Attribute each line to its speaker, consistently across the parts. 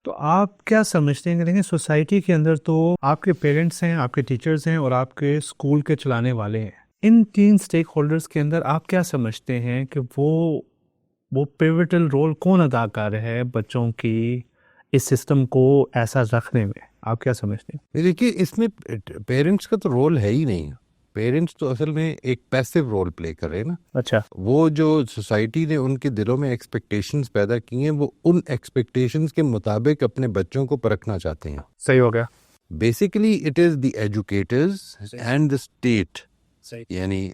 Speaker 1: तो आप क्या समझते हैं कि देखिए सोसाइटी के अंदर तो आपके पेरेंट्स हैं, आपके टीचर्स हैं और आपके स्कूल के चलाने वाले हैं। इन तीन स्टेक होल्डर्स के अंदर आप क्या समझते हैं कि वो पिवटल रोल कौन अदा कर रहा है बच्चों की इस सिस्टम को ऐसा रखने में? आप क्या समझते हैं?
Speaker 2: देखिए, इसमें पेरेंट्स का तो रोल है ही नहीं। पेरेंट्स तो असल में एक पैसिव रोल प्ले कर रहे हैं ना।
Speaker 1: अच्छा।
Speaker 2: वो जो सोसाइटी ने उनके दिलों में एक्सपेक्टेशंस पैदा की हैं, वो उन एक्सपेक्टेशंस के मुताबिक अपने बच्चों को परखना चाहते हैं।
Speaker 1: सही हो गया।
Speaker 2: Basically it is the educators and the state. यानी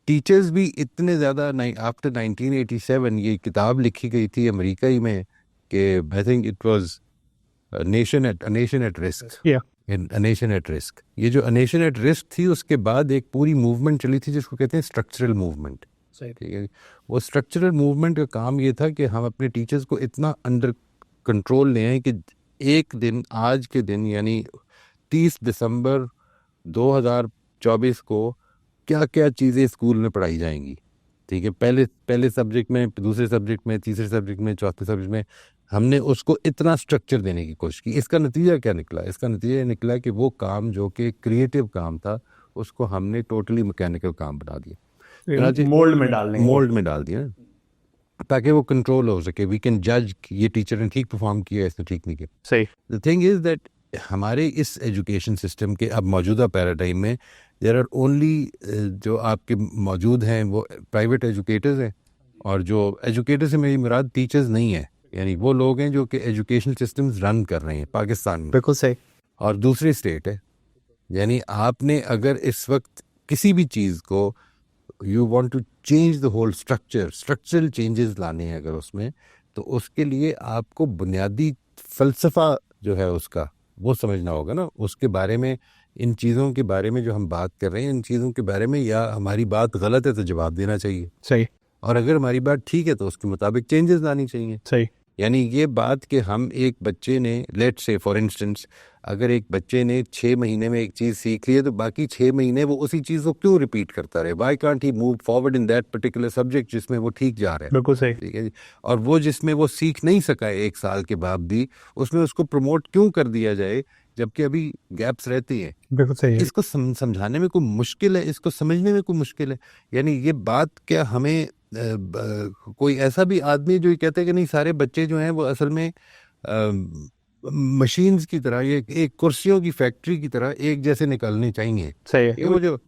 Speaker 2: टीचर्स भी इतने ज़्यादा आफ्टर 1987 ये किताब लिखी गई थी अमेरिका ही में कि I think it was nation at risk. Nation at risk, ये जो नेशन एट रिस्क थी, उसके बाद एक पूरी मूवमेंट चली थी जिसको कहते हैं स्ट्रक्चरल मूवमेंट। ठीक है, वो स्ट्रक्चरल मूवमेंट का काम ये था कि हम अपने टीचर्स को इतना अंडर कंट्रोल ले आए कि एक दिन, आज के दिन यानी 30 दिसंबर 2024 को क्या क्या चीज़ें स्कूल में पढ़ाई जाएंगी। ठीक है, पहले सब्जेक्ट में, दूसरे सब्जेक्ट में, तीसरे सब्जेक्ट में, चौथे सब्जेक्ट में हमने उसको इतना स्ट्रक्चर देने की कोशिश की। इसका नतीजा क्या निकला? इसका नतीजा ये निकला कि वो काम जो कि क्रिएटिव काम था, उसको हमने टोटली मैकेनिकल काम बना दिया, मोल्ड में डाल दिया, ताकि वो कंट्रोल हो सके। वी कैन जज कि ये टीचर ने ठीक परफॉर्म किया, इसने ठीक नहीं किया।
Speaker 1: सही।
Speaker 2: द थिंग इज़ दैट हमारे इस एजुकेशन सिस्टम के अब मौजूदा पैराडाइम में देयर आर ओनली, जो आपके मौजूद हैं वो प्राइवेट एजुकेटर्स हैं, और जो एजुकेटर से मेरी मुराद टीचर्स नहीं है, यानी वो लोग हैं जो कि एजुकेशन सिस्टम्स रन कर रहे हैं पाकिस्तान में।
Speaker 1: बिल्कुल सही।
Speaker 2: और दूसरी स्टेट है। यानी आपने अगर इस वक्त किसी भी चीज़ को, you want to change the whole structural changes लाने हैं अगर उसमें, तो उसके लिए आपको बुनियादी फ़लसफ़ा जो है उसका वो समझना होगा ना। उसके बारे में, इन चीज़ों के बारे में जो हम बात कर रहे हैं, इन चीज़ों के बारे में, या हमारी बात गलत है तो जवाब देना चाहिए।
Speaker 1: सही।
Speaker 2: और अगर हमारी बात ठीक है तो उसके मुताबिक चेंजेस लानी चाहिए।
Speaker 1: सही।
Speaker 2: यानी ये बात कि हम एक बच्चे ने, लेट से फॉर इंस्टेंस, अगर एक बच्चे ने 6 महीने में एक चीज़ सीख ली है, तो बाकी 6 महीने वो उसी चीज़ को क्यों रिपीट करता रहे? Why can't he move forward in that particular subject जिसमें वो ठीक जा रहा है?
Speaker 1: बिल्कुल सही।
Speaker 2: ठीक है जी। और वो जिसमें वो सीख नहीं सका है 1 साल के बाद भी, उसमें उसको प्रमोट क्यों कर दिया जाए जबकि अभी गैप्स रहती हैं?
Speaker 1: बिल्कुल सही है।
Speaker 2: इसको समझाने में कोई मुश्किल है? इसको समझने में कोई मुश्किल है? यानी ये बात क्या हमें कोई ऐसा भी आदमी जो ये कहते हैं कि नहीं, सारे बच्चे जो हैं वो असल में मशीन्स की तरह, ये एक कुर्सियों की फैक्ट्री की तरह एक जैसे निकलने चाहिए?
Speaker 1: सही है।
Speaker 2: ये वो जो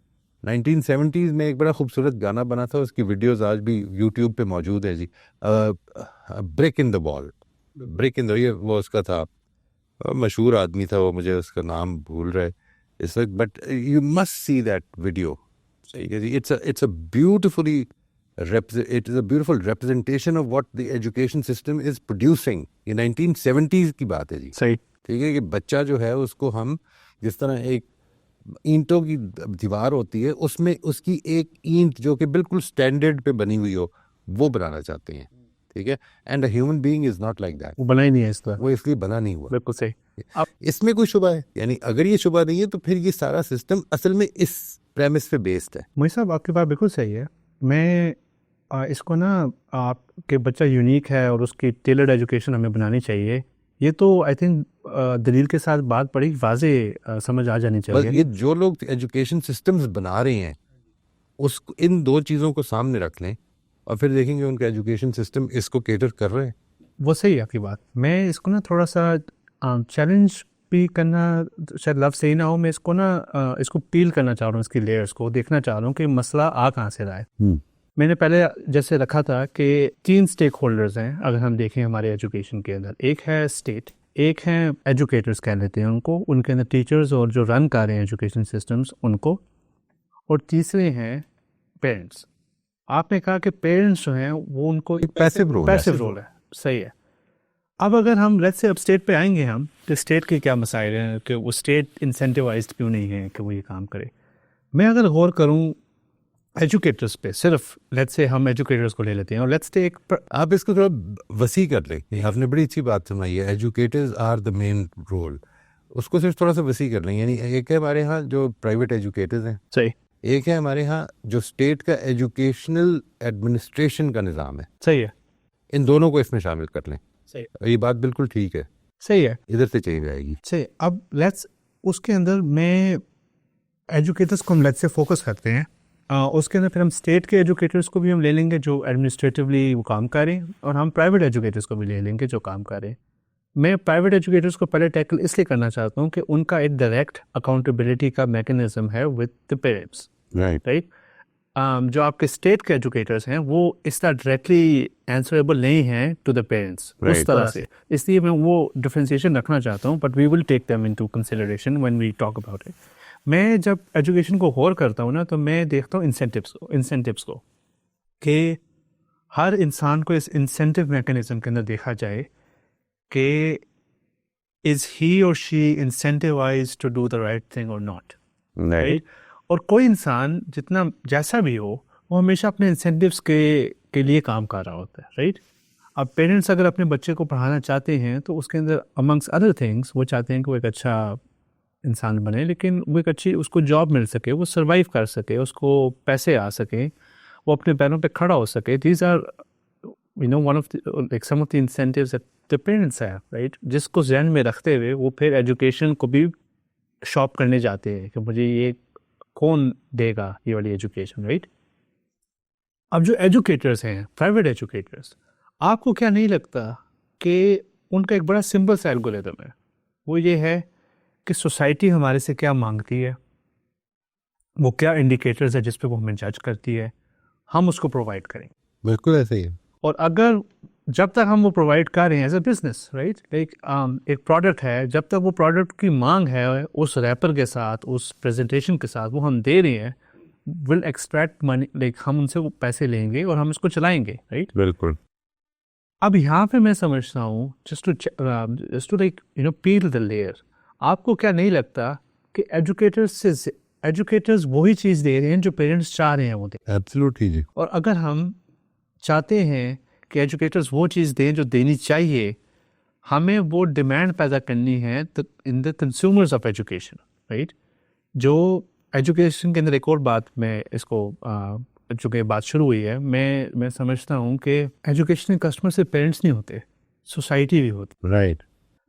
Speaker 2: 1970s में एक बड़ा खूबसूरत गाना बना था, उसकी वीडियोस आज भी यूट्यूब पे मौजूद है जी। Break in the wall, break in the, ये वो उसका था, मशहूर आदमी था वो, मुझे उसका नाम भूल रहा है इस वक्त, but you must see that video. It's a beautifully it is a beautiful representation of what the education system is producing। ये 1970s की बात है जी।
Speaker 1: सही।
Speaker 2: ठीक है, कि बच्चा जो है उसको हम, जिस तरह एक ईंटों की दीवार होती है, उसमें उसकी एक ईंट जो कि बिल्कुल स्टैंडर्ड पे बनी हुई हो, वो बनाना चाहते हैं। ठीक है, and a human being is not like that.
Speaker 1: वो बना ही नहीं है इस तरह।
Speaker 2: वो इसलिए बना नहीं हुआ।
Speaker 1: बिल्कुल सही। अब
Speaker 2: इसमें कोई शुबा है? यानी अगर ये शुबा नहीं है तो फिर ये सारा सिस्टम असल में इस प्रेमिस पे बेस्ड है।
Speaker 1: मोहित साहब, आपकी बात बिल्कुल सही है। मैं इसको ना, आपके बच्चा यूनिक है और उसकी टेलर्ड एजुकेशन हमें बनानी चाहिए, ये तो आई थिंक दलील के साथ बात बड़ी वाज़े समझ आ जानी
Speaker 2: बस
Speaker 1: चाहिए।
Speaker 2: ये जो लोग एजुकेशन सिस्टम्स बना रहे हैं, उस इन दो चीज़ों को सामने रख लें और फिर देखेंगे उनका एजुकेशन सिस्टम इसको केटर कर रहे हैं।
Speaker 1: वो सही है आपकी बात। मैं इसको ना थोड़ा सा चैलेंज भी करना, शायद लफ्ज़ सही ना हो, मैं इसको ना इसको पील करना चाह रहा हूँ, इसकी लेयर्स को देखना चाह रहा हूँ कि मसला आ कहाँ से रहा है। मैंने पहले जैसे रखा था कि 3 स्टेक होल्डर्स हैं अगर हम देखें हमारे एजुकेशन के अंदर। एक है स्टेट, एक है एजुकेटर्स कह लेते हैं उनको, उनके अंदर टीचर्स और जो रन कर रहे हैं एजुकेशन सिस्टम्स उनको, और तीसरे हैं पेरेंट्स। आपने कहा कि पेरेंट्स जो हैं वो उनको एक पैसिव रोल है। सही है। अब अगर हम लेट्स से अब स्टेट पे आएंगे हम, तो स्टेट के क्या मसाइल हैं कि वो स्टेट इंसेंटिवाइज्ड क्यों नहीं है कि वो ये काम करे। मैं अगर गौर करूँ एजुकेटर्स पे, सिर्फ लेट्स से हम एजुकेटर्स को ले लेते हैं और लेट्स टेक,
Speaker 2: आप इसको थोड़ा वसी कर लें। आपने बड़ी अच्छी बात सुनाई है, educators are the main role, उसको सिर्फ थोड़ा सा वसी कर लें। यानी एक है हमारे यहाँ जो प्राइवेट एजुकेटर्स हैं,
Speaker 1: सही।
Speaker 2: एक है हमारे यहाँ जो स्टेट का एजुकेशनल एडमिनिस्ट्रेशन का निज़ाम है।
Speaker 1: सही है।
Speaker 2: इन दोनों को इसमें शामिल कर लें।
Speaker 1: सही।
Speaker 2: ये बात बिल्कुल ठीक है।
Speaker 1: सही है,
Speaker 2: इधर से चेंज आएगी।
Speaker 1: सही। अब लेट्स उसके अंदर मैं एजुकेटर्स को हम लेट्स से फोकस करते हैं, उसके अंदर फिर हम स्टेट के एजुकेटर्स को भी हम ले लेंगे जो एडमिनिस्ट्रेटिवली वो काम करें, और हम प्राइवेट एजुकेटर्स को भी ले लेंगे जो काम करें। मैं प्राइवेट एजुकेटर्स को पहले टैकल इसलिए करना चाहता हूँ कि उनका एक डायरेक्ट अकाउंटेबिलिटी का मैकेनिज्म है विद द पेरेंट्स, राइट। जो आपके स्टेट के एजुकेटर्स हैं वो इस तरह डायरेक्टली आंसरेबल नहीं हैं टू द पेरेंट्स उस तरह से, इसलिए मैं वो डिफरेंशिएशन रखना चाहता हूँ, but we will take them into consideration when we talk about it. मैं जब एजुकेशन को गौर करता हूँ ना, तो मैं देखता हूँ इंसेंटिव्स को कि हर इंसान को इस इंसेंटिव मैकेनिज्म के अंदर देखा जाए कि इज ही और she incentivized to do the right thing और नॉट, राइट। और कोई इंसान जितना जैसा भी हो वो हमेशा अपने इंसेंटिव्स के लिए काम कर रहा होता है, राइट। अब पेरेंट्स अगर अपने बच्चे को पढ़ाना चाहते हैं तो उसके अंदर अमंग्स अदर थिंग्स वो चाहते हैं कि वो एक अच्छा इंसान बने, लेकिन वो एक अच्छी उसको जॉब मिल सके, वो सर्वाइव कर सके, उसको पैसे आ सके, वो अपने पैरों पे खड़ा हो सके। These are one of like some of the incentives that the parents have, right, जिसको ध्यान में रखते हुए वो फिर एजुकेशन को भी शॉप करने जाते हैं कि मुझे ये कौन देगा ये वाली एजुकेशन, राइट। अब जो एजुकेटर्स हैं, प्राइवेट एजुकेटर्स, आपको क्या नहीं लगता कि उनका एक बड़ा सिंपल सा एल्गोरिथम है, वो ये है कि सोसाइटी हमारे से क्या मांगती है, वो क्या इंडिकेटर्स है जिस पे वो हमें जज करती है, हम उसको प्रोवाइड करें।
Speaker 2: बिल्कुल ऐसे ही है।
Speaker 1: और अगर जब तक हम वो प्रोवाइड कर रहे हैं as a business, right, like एक प्रोडक्ट है, जब तक वो प्रोडक्ट की मांग है उस रैपर के साथ, उस प्रेजेंटेशन के साथ वो हम दे रहे हैं, विल एक्सट्रैक्ट मनी, लाइक हम उनसे वो पैसे लेंगे और हम इसको चलाएंगे, राइट।
Speaker 2: बिल्कुल।
Speaker 1: अब यहाँ पे मैं समझता हूँ just to like peel the layer, आपको क्या नहीं लगता कि एजुकेटर्स वही चीज़ दे रहे हैं जो पेरेंट्स चाह रहे हैं वो दे?
Speaker 2: एब्सोल्युटली जी।
Speaker 1: और अगर हम चाहते हैं कि एजुकेटर्स वो चीज़ दें जो देनी चाहिए, हमें वो डिमांड पैदा करनी है in the consumers of education, right. जो एजुकेशन के अंदर एक और बात मैं इसको चूँकि बात शुरू हुई है, मैं समझता हूँ कि एजुकेशन के कस्टमर सिर्फ पेरेंट्स नहीं होते, सोसाइटी भी होती,
Speaker 2: राइट।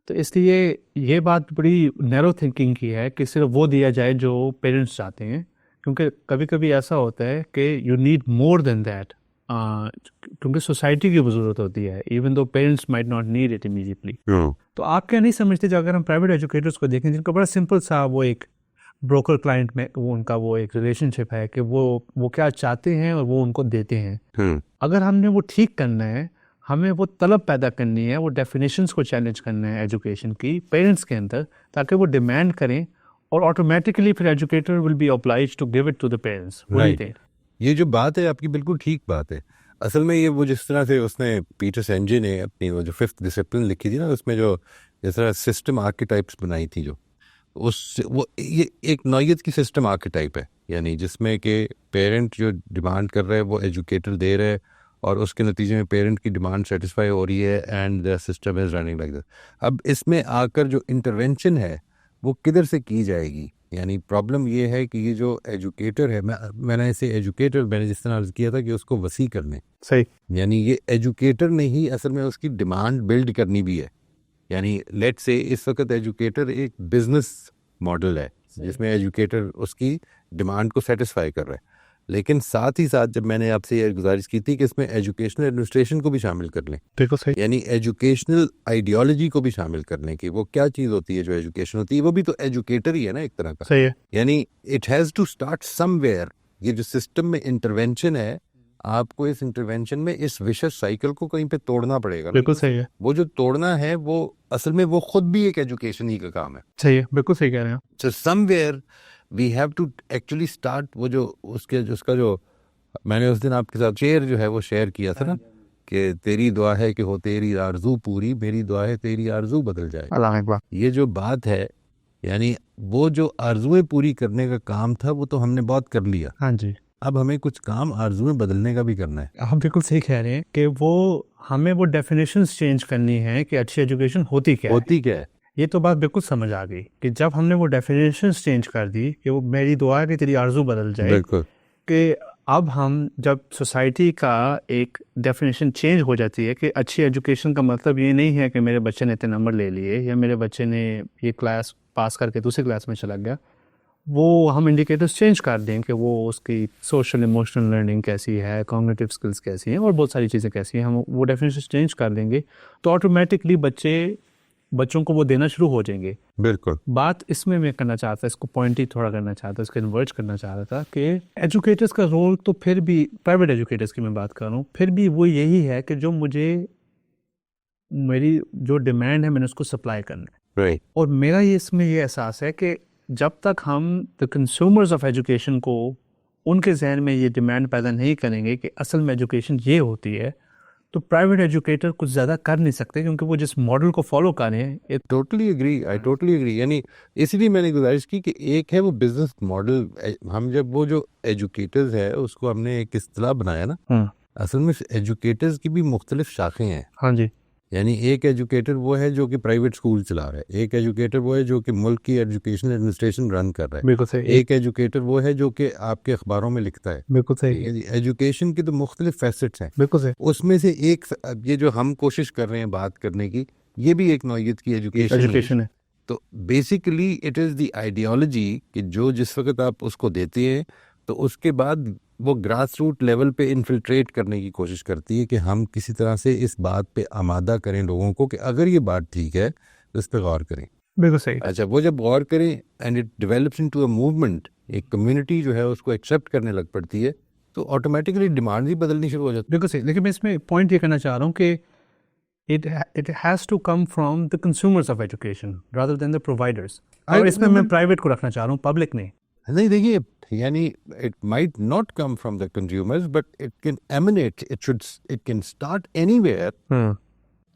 Speaker 1: तो इसलिए ये बात बड़ी नैरो थिंकिंग की है कि सिर्फ वो दिया जाए जो पेरेंट्स चाहते हैं, क्योंकि कभी कभी ऐसा होता है कि you need more than that, क्योंकि सोसाइटी की ज़रूरत होती है, even though parents might not need it immediately. तो आप क्या नहीं समझते, जो अगर हम प्राइवेट एजुकेटर्स को देखें जिनका बड़ा सिंपल सा वो एक ब्रोकर क्लाइंट में वो उनका वो एक रिलेशनशिप है कि वो क्या चाहते हैं और वो उनको देते हैं, अगर हमने वो ठीक करना है, हमें वो तलब पैदा करनी है, वो डेफिनेशंस को चैलेंज करना है एजुकेशन की पेरेंट्स के अंदर, ताकि वो डिमांड करें और ऑटोमेटिकली फिर educator will be obliged to give it to the parents.
Speaker 2: ये जो बात है आपकी बिल्कुल ठीक बात है। असल में ये वो जिस तरह से उसने पीटर सेंजे ने अपनी वो जो 5th डिसिप्लिन लिखी थी ना, उसमें जो जिस तरह सिस्टम आर्किटाइप्स बनाई थी, जो वो ये एक नौयत की सिस्टम आर्किटाइप है, यानी जिसमें कि पेरेंट जो डिमांड कर रहे हैं वो एजुकेटर दे रहे हैं और उसके नतीजे में पेरेंट की डिमांड सेटिस्फाई हो रही है and the system is running like that. अब इसमें आकर जो इंटरवेंशन है वो किधर से की जाएगी, यानी प्रॉब्लम ये है कि ये जो एजुकेटर है, मैंने इसे एजुकेटर मैंने जिस तरह अर्ज किया था कि उसको वसी करने,
Speaker 1: सही,
Speaker 2: यानी ये एजुकेटर ने ही असल में उसकी डिमांड बिल्ड करनी भी है। यानी लेट से इस वक्त एजुकेटर एक बिजनेस मॉडल है जिसमें एजुकेटर उसकी डिमांड को सेटिस्फाई कर रहा है, लेकिन साथ ही साथ जब मैंने आपसे ये गुजारिश की थी कि इसमें एजुकेशनल एडमिनिस्ट्रेशन को भी शामिल कर लें,
Speaker 1: देखो सही,
Speaker 2: यानी एजुकेशनल आइडियोलॉजी को भी शामिल करने की, वो क्या चीज़ होती है जो एजुकेशन होती है, वो भी तो एजुकेटर ही है ना एक तरह का।
Speaker 1: सही है,
Speaker 2: यानी it has to start somewhere. ये जो सिस्टम में इंटरवेंशन है, आपको इस इंटरवेंशन में इस विशेष साइकिल को कहीं पे तोड़ना पड़ेगा।
Speaker 1: बिल्कुल सही है,
Speaker 2: वो जो तोड़ना है वो असल में वो खुद भी एक एजुकेशन ही का काम है।
Speaker 1: सही है, बिल्कुल सही कह रहे हैं।
Speaker 2: So somewhere we have to actually start वो जो उसका जो मैंने उस दिन आपके साथ शेयर जो है वो शेयर किया था ना, कि तेरी दुआ है कि हो तेरी आरजू पूरी, मेरी दुआ है तेरी आरजू बदल जाए।
Speaker 1: अल्लाह अकबर।
Speaker 2: ये जो बात है, यानी वो जो आरजुएं पूरी करने का काम था वो तो हमने बहुत कर लिया।
Speaker 1: हाँ जी,
Speaker 2: अब हमें कुछ काम आरजुएं बदलने का भी करना है।
Speaker 1: आप बिल्कुल सही कह रहे हैं कि वो हमें वो डेफिनेशंस चेंज करनी है कि अच्छी एजुकेशन होती क्या है। ये तो बात बिल्कुल समझ आ गई कि जब हमने वो डेफिनेशंस चेंज कर दी कि वो मेरी दुआ है कि तेरी आरजू बदल जाए, कि अब हम जब सोसाइटी का एक डेफिनेशन चेंज हो जाती है कि अच्छी एजुकेशन का मतलब ये नहीं है कि मेरे बच्चे ने इतने नंबर ले लिए या मेरे बच्चे ने ये क्लास पास करके दूसरी क्लास में चला गया, वो हम इंडिकेटर्स चेंज कर दें कि वो उसकी सोशल इमोशनल लर्निंग कैसी है, कॉग्निटिव स्किल्स कैसी हैं और बहुत सारी चीज़ें कैसी हैं, हम वो डेफिनेशन चेंज कर देंगे तो ऑटोमेटिकली बच्चों को वो देना शुरू हो जाएंगे।
Speaker 2: बिल्कुल।
Speaker 1: बात इसमें मैं करना चाहता, इसको पॉइंट ही थोड़ा करना चाहता, इसको इन्वर्ज करना चाह रहा था कि एजुकेटर्स का रोल तो फिर भी, प्राइवेट एजुकेटर्स की मैं बात कर रहा हूँ, फिर भी वो यही है कि जो मेरी जो डिमांड है मैंने उसको सप्लाई करना है।
Speaker 2: राइट।
Speaker 1: और मेरा ये इसमें ये एहसास है कि जब तक हम द कंज्यूमर्स ऑफ एजुकेशन को उनके जहन में ये डिमांड पैदा नहीं करेंगे कि असल में एजुकेशन ये होती है, तो प्राइवेट एजुकेटर कुछ ज़्यादा कर नहीं सकते क्योंकि वो जिस मॉडल को फॉलो कर रहे हैं।
Speaker 2: Totally agree, I totally agree. यानी इसीलिए मैंने गुजारिश की कि एक है वो बिजनेस मॉडल, हम जब वो जो एजुकेटर्स है उसको हमने एक इस्तिलाह बनाया ना, असल में एजुकेटर्स की भी मुख्तलिफ शाखें हैं।
Speaker 1: हाँ जी।
Speaker 2: यानी एक एजुकेटर वो है जो कि प्राइवेट स्कूल चला रहा है, एक एजुकेटर वो है जो कि मुल्क की एजुकेशनल एडमिनिस्ट्रेशन रन कर रहा है,
Speaker 1: बिल्कुल सही।
Speaker 2: एक एजुकेटर वो है जो कि आपके अखबारों में लिखता है।
Speaker 1: बिल्कुल सही।
Speaker 2: एजुकेशन की तो मुख्तलिफ फैसेट्स हैं,
Speaker 1: बिल्कुल सही।
Speaker 2: उसमें से एक ये जो हम कोशिश कर रहे हैं बात करने की, ये भी एक नौयत की एजुकेशन
Speaker 1: है।
Speaker 2: तो basically it is the ideology कि जो जिस वक्त आप उसको देते हैं तो उसके बाद वो ग्रास रूट लेवल पे इन्फिल्ट्रेट करने की कोशिश करती है कि हम किसी तरह से इस बात पे आमादा करें लोगों को कि अगर ये बात ठीक है तो इस पे गौर करें।
Speaker 1: बिल्कुल सही।
Speaker 2: अच्छा, वो जब गौर करें and it develops into a movement, एक कम्युनिटी जो है उसको एक्सेप्ट करने लग पड़ती है, तो ऑटोमेटिकली डिमांड ही बदलनी शुरू हो जाती है।
Speaker 1: बिल्कुल सही। लेकिन मैं इसमें पॉइंट ये करना चाह रहा हूँ कि it has to come from the consumers of education rather than the providers। और इसमें मैं प्राइवेट को रखना चाह रहा हूँ, पब्लिक नहीं।
Speaker 2: नहीं, देखिए, यानी it might not come from the consumers but it can eminent, it can start anywhere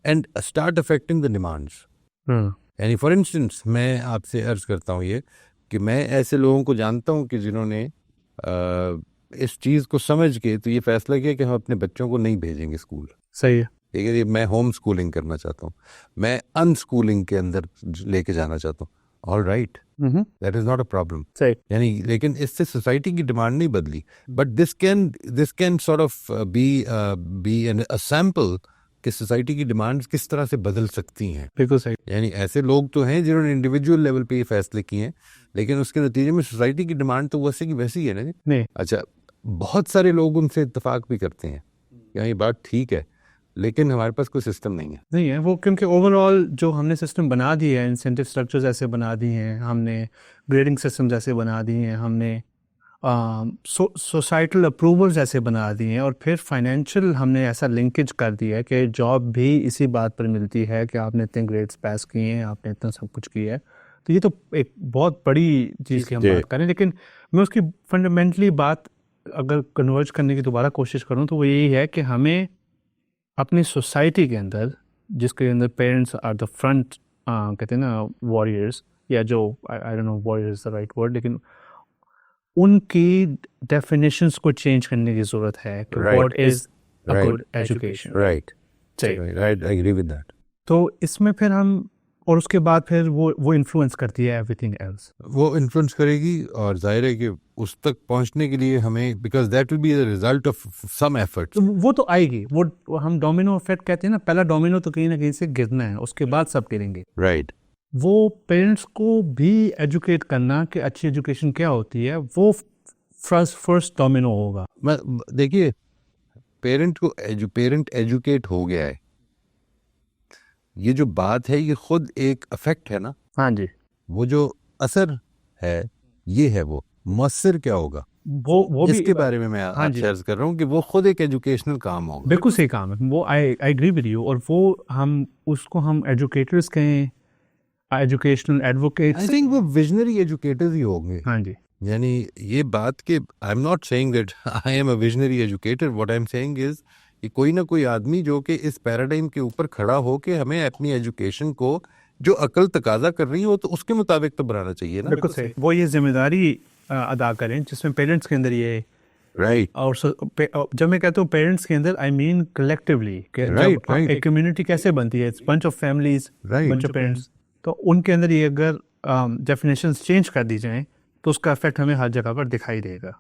Speaker 2: and start affecting the demands. यानी फॉर इंस्टेंस मैं आपसे अर्ज करता हूँ ये कि मैं ऐसे लोगों को जानता हूँ कि जिन्होंने इस चीज़ को समझ के तो ये फैसला किया कि हम अपने बच्चों को नहीं भेजेंगे स्कूल।
Speaker 1: सही है।
Speaker 2: ठीक है, मैं होम स्कूलिंग करना चाहता हूँ, मैं अनस्कूलिंग के अंदर लेके जाना चाहता हूँ। All right, that is not a problem.
Speaker 1: सही।
Speaker 2: यानी लेकिन इससे सोसाइटी की डिमांड नहीं बदली, but this can sort of be a sample कि सोसाइटी की डिमांड्स किस तरह से बदल सकती हैं।
Speaker 1: बिल्कुल सही।
Speaker 2: यानी ऐसे लोग तो हैं जिन्होंने इंडिविजुअल लेवल पे ये फैसले किए हैं, लेकिन उसके नतीजे में सोसाइटी की डिमांड तो वैसे की वैसी है ना जी।
Speaker 1: नहीं।
Speaker 2: अच्छा, बहुत सारे लोग उनसे इत्तेफाक भी करते हैं कि ये बात ठीक है, लेकिन हमारे पास कोई सिस्टम नहीं है
Speaker 1: वो, क्योंकि ओवरऑल जो हमने सिस्टम बना दिए हैं, इंसेंटिव स्ट्रक्चर्स ऐसे बना दिए हैं हमने, ग्रेडिंग सिस्टम्स ऐसे बना दिए हैं हमने, सोसाइटल अप्रूवल्स ऐसे बना दिए हैं, और फिर फाइनेंशियल हमने ऐसा लिंकेज कर दिया है कि जॉब भी इसी बात पर मिलती है कि आपने इतने ग्रेड्स पास किए हैं, आपने इतना सब कुछ किया है। तो ये तो एक बहुत बड़ी चीज़ की हम बात करें, लेकिन मैं उसकी फंडामेंटली बात अगर कन्वर्ज करने की दोबारा कोशिश करूँ तो वो यही है कि हमें अपनी सोसाइटी के अंदर, जिसके अंदर पेरेंट्स आर द फ्रंट, कहते हैं ना वॉरियर्स, या जो I don't know warriors is the right word, लेकिन उनकी डेफिनेशंस को चेंज करने की ज़रूरत है कि what is a good education.
Speaker 2: Right,
Speaker 1: सही।
Speaker 2: Right, I agree with that.
Speaker 1: तो इसमें फिर हम, और उसके बाद फिर वो इन्फ्लुएंस करती है एवरीथिंग एल्स।
Speaker 2: वो इन्फ्लुएंस करेगी, और जाहिर है कि उस तक पहुंचने के लिए हमें, because that will be the result of some efforts,
Speaker 1: वो तो आएगी, वो हम डोमिनो इफेक्ट कहते हैं ना, पहला डोमिनो तो कहीं ना कहीं से गिरना है, उसके बाद सब गिरेंगे।
Speaker 2: राइट।
Speaker 1: वो पेरेंट्स को भी एजुकेट करना कि अच्छी एजुकेशन क्या होती है, वो फर्स्ट डोमिनो होगा।
Speaker 2: देखिए, पेरेंट एजुकेट हो गया है, ये जो बात है ये खुद एक अफेक्ट है ना।
Speaker 1: हाँ जी।
Speaker 2: वो जो असर है ये है, वो मुअस्सिर क्या होगा,
Speaker 1: वो
Speaker 2: इसके
Speaker 1: भी
Speaker 2: बारे में मैं आपसे अर्ज कर रहा हूँ कि वो खुद एक एजुकेशनल काम होगा।
Speaker 1: बिल्कुल सही काम है वो, आई एग्री विद यू। और वो हम एजुकेटर्स कहें, एजुकेशनल एडवोकेट्स,
Speaker 2: आई थिंक वो विजनरी एजुकेटर्स ही होंगे।
Speaker 1: हाँ जी।
Speaker 2: यानी ये बात कि I am not saying that I am a visionary educator, what I am saying is कि कोई ना कोई आदमी जो कि इस पैराडाइम के ऊपर खड़ा हो के हमें अपनी एजुकेशन को जो अकल तकाजा कर रही हो तो उसके मुताबिक तो बनाना चाहिए ना।
Speaker 1: बिल्कुल सही। वो ये जिम्मेदारी अदा करें जिसमें पेरेंट्स के अंदर ये,
Speaker 2: राइट।
Speaker 1: और जब मैं कहता हूँ पेरेंट्स के अंदर, आई मीन कलेक्टिवली, एक कम्युनिटी कैसे बनती है, it's bunch of families, bunch of parents, तो उनके अंदर ये अगर डेफिनेशंस चेंज कर दी जाएं तो उसका इफेक्ट हमें हर जगह पर दिखाई देगा।